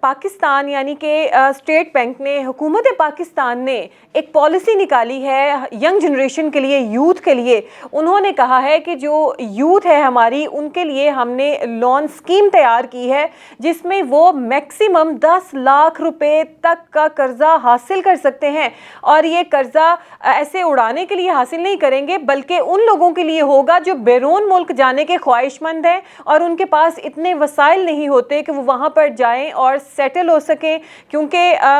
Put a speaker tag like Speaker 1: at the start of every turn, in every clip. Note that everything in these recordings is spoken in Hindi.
Speaker 1: पाकिस्तान यानी कि स्टेट बैंक ने हुकूमत पाकिस्तान ने एक पॉलिसी निकाली है यंग जनरेशन के लिए, यूथ के लिए। उन्होंने कहा है कि जो यूथ है हमारी, उनके लिए हमने लोन स्कीम तैयार की है जिसमें वो मैक्सिमम 10 लाख रुपए तक का कर्ज़ा हासिल कर सकते हैं। और ये कर्ज़ा ऐसे उड़ाने के लिए हासिल नहीं करेंगे, बल्कि उन लोगों के लिए होगा जो बैरून मुल्क जाने के ख्वाहिशमंद हैं और उनके पास इतने वसाइल नहीं होते कि वो वहाँ पर जाएँ और सेटल हो सके। क्योंकि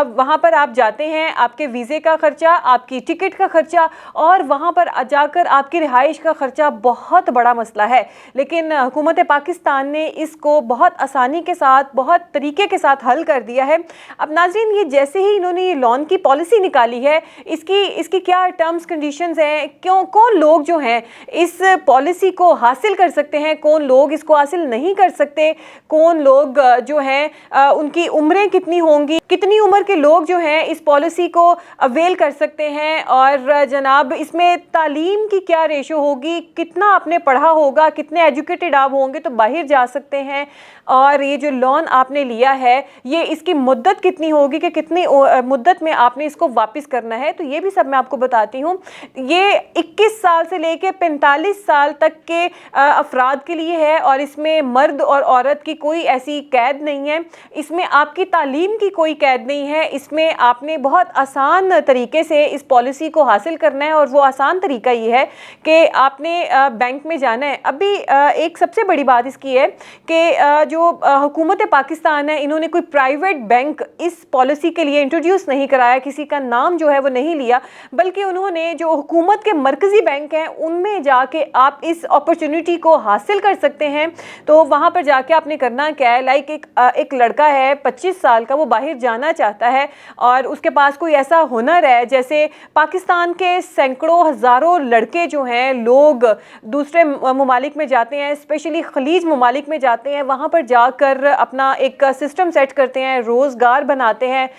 Speaker 1: वहाँ पर आप जाते हैं, आपके वीज़े का ख़र्चा, आपकी टिकट का ख़र्चा और वहाँ पर जाकर आपकी रिहाइश का ख़र्चा बहुत बड़ा मसला है। लेकिन हुकूमत पाकिस्तान ने इसको बहुत आसानी के साथ, बहुत तरीके के साथ हल कर दिया है। अब नाज़रीन, ये जैसे ही इन्होंने ये लोन की पॉलिसी निकाली है, इसकी क्या टर्म्स कंडीशंस हैं, कौन लोग जो हैं इस पॉलिसी को हासिल कर सकते हैं, कौन लोग इसको हासिल नहीं कर सकते, कौन लोग जो हैं उनकी उम्रें कितनी होंगी, कितनी उम्र के लोग जो हैं इस पॉलिसी को अवेल कर सकते हैं, और जनाब इसमें तालीम की क्या रेशो होगी, कितना आपने पढ़ा होगा, कितने एजुकेटेड आप होंगे तो बाहर जा सकते हैं, और ये जो लोन आपने लिया है ये इसकी मुद्दत कितनी होगी कि कितनी मुद्दत में आपने इसको वापस करना है, तो ये भी सब मैं आपको बताती हूँ। ये 21 साल से लेके 45 साल तक के अफराद के लिए है और इसमें मर्द और औरत की कोई ऐसी कैद नहीं है, इसमें आपकी तालीम की कोई कैद नहीं है। इसमें आपने बहुत आसान तरीके से इस पॉलिसी को हासिल करना है और वो आसान तरीका ये है कि आपने बैंक में जाना है। अभी एक सबसे बड़ी बात इसकी है कि जो हुकूमत पाकिस्तान है, इन्होंने कोई प्राइवेट बैंक इस पॉलिसी के लिए इंट्रोड्यूस नहीं कराया, किसी का नाम जो है वो नहीं लिया, बल्कि उन्होंने जो हुकूमत के मरकज़ी बैंक हैं उनमें जाके आप इस अपॉर्चुनिटी को हासिल कर सकते हैं। तो वहाँ पर जाके आपने करना क्या है, लाइक एक लड़का है 25 साल का, वो बाहर जाना चाहता है और उसके पास कोई ऐसा हुनर है, जैसे पाकिस्तान के सैकड़ों हज़ारों लड़के जो हैं, लोग दूसरे ममालिक में जाते हैं, स्पेशली खलीज ममालिक में जाते हैं, वहाँ पर जाकर अपना एक सिस्टम सेट करते हैं, रोज़गार बनाते हैं,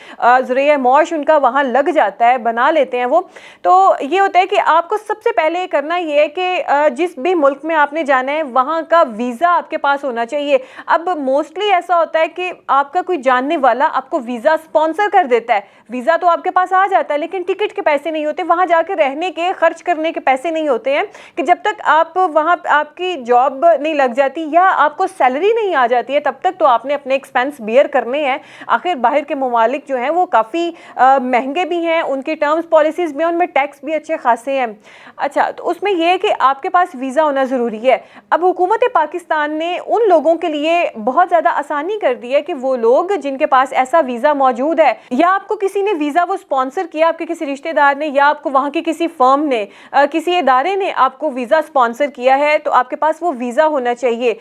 Speaker 1: ज़रिए मौश उनका वहाँ लग जाता है, बना लेते हैं वो। तो ये होता है कि आपको सबसे पहले करना ये है कि जिस भी मुल्क में आपने जाना है वहाँ का वीज़ा आपके पास होना चाहिए। अब मोस्टली ऐसा होता है कि आपका कोई जानने वाला आपको वीज़ा स्पॉन्सर कर देता है, वीज़ा तो आपके पास आ जाता है लेकिन टिकट के पैसे नहीं होते, वहाँ जाकर रहने के, खर्च करने के पैसे नहीं होते हैं, कि जब तक आप वहाँ आपकी जॉब नहीं लग जाती या आपको सैलरी नहीं आ जाती है तब तक तो आपने अपने एक्सपेंस बियर करने हैं। आखिर बाहर के ममालिक जो हैं वो काफ़ी महंगे भी हैं, उनकी टर्म्स पॉलिसीज़ में, उनमें टैक्स भी अच्छे खासे हैं। अच्छा, तो उसमें यह है कि आपके पास वीज़ा होना ज़रूरी है। अब हुकूमत पाकिस्तान ने उन लोगों के लिए बहुत ज़्यादा आसानी कर दी है कि वो लोग जिनके पास ऐसा वीज़ा मौजूद है, या आपको किसी ने वीज़ा वो स्पॉन्सर किया, आपके किसी रिश्तेदार ने, या आपको वहाँ की किसी फर्म ने, किसी इदारे ने आपको वीज़ा स्पॉन्सर किया है, तो आपके पास वो वीज़ा होना चाहिए।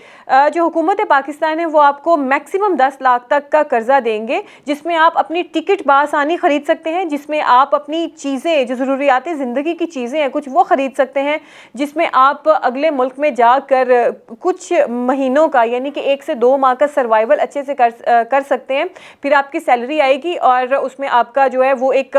Speaker 1: जो हुकूमत पाकिस्तान है वो आपको मैक्सिमम 10 लाख तक का कर्जा देंगे, जिसमें आप अपनी टिकट बासानी ख़रीद सकते हैं, जिसमें आप अपनी चीज़ें, जो ज़रूरियात ज़िंदगी की चीज़ें हैं कुछ, वो ख़रीद सकते हैं, जिसमें आप अगले मुल्क में जाकर कुछ महीनों का, यानी कि 1 से 2 माह का सर्वाइवल अच्छे से कर सकते हैं। फिर आपकी सैलरी आएगी और उसमें आपका जो है वो एक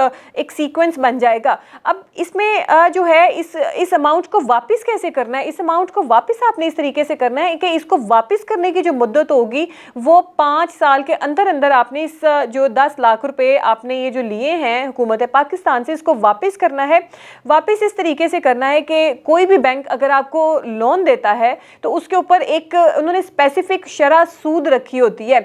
Speaker 1: सीक्वेंस बन जाएगा। अब इसमें जो है इस अमाउंट को वापस कैसे करना है, इस अमाउंट को वापस आपने इस तरीके से करना है कि इसको वापस करने की जो मुद्दत होगी वो 5 साल के अंदर अंदर आपने इस जो 10 लाख रुपए आपने ये जो लिए हैं हुकूमत पाकिस्तान से, इसको वापस करना है। वापस इस तरीके से करना है कि कोई भी बैंक अगर आपको लोन देता है तो उसके ऊपर एक उन्होंने स्पेसिफिक शरह सूद रखी होती है।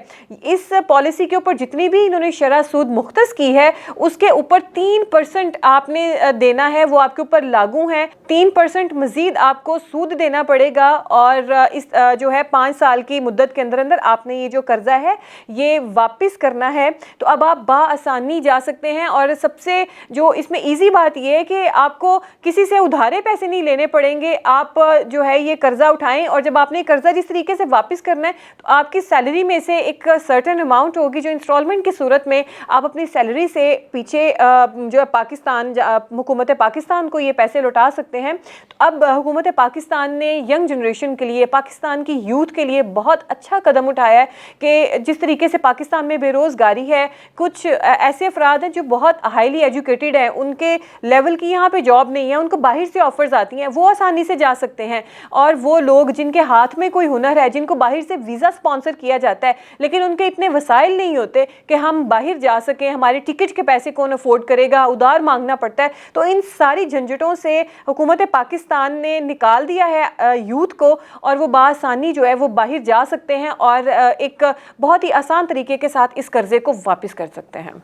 Speaker 1: इस पॉलिसी के ऊपर जितनी भी इन्होंने शरह सूद मुख्तस की है उसके ऊपर 3% आपने देना है, वो आपके ऊपर लागू है। 3% मजीद आपको सूद देना पड़ेगा और इस जो है 5 साल की मुद्दत के अंदर अंदर आपने ये जो कर्जा है ये वापस करना है। तो अब आप बाआसानी जा सकते हैं, और सबसे जो इसमें ईजी बात ये है कि आपको किसी से उधारे पैसे नहीं लेने पड़ेंगे। आप जो है ये कर्जा उठाएं और जब आपने कर्जा जिस तरीके से वापस करना है तो आपकी सैलरी में से एक सर्टेन अमाउंट होगी जो इंस्टॉलमेंट की सूरत में आप अपनी सैलरी से पीछे जो है पाकिस्तान, हुकूमत पाकिस्तान को ये पैसे लौटा सकते हैं। तो अब हुकूमत पाकिस्तान ने यंग जनरेशन के लिए, पाकिस्तान की यूथ के लिए बहुत अच्छा कदम उठाया है कि जिस तरीके से पाकिस्तान में बेरोज़गारी जारी है। कुछ ऐसे अफराद हैं जो बहुत हाईली एजुकेटेड हैं, उनके लेवल की यहाँ पे जॉब नहीं है, उनको बाहर से ऑफर्स आती हैं, वो आसानी से जा सकते हैं। और वो लोग जिनके हाथ में कोई हुनर है, जिनको बाहर से वीज़ा स्पॉन्सर किया जाता है लेकिन उनके इतने वसाइल नहीं होते कि हम बाहर जा सकें, हमारे टिकट के पैसे कौन अफोर्ड करेगा, उधार मांगना पड़ता है। तो इन सारी झंझटों से हुकूमत पाकिस्तान ने निकाल दिया है यूथ को, और वो बासानी जो है वो बाहर जा सकते हैं और एक बहुत ही आसान तरीके के साथ इस कर्जे को वापस कर सकते हैं।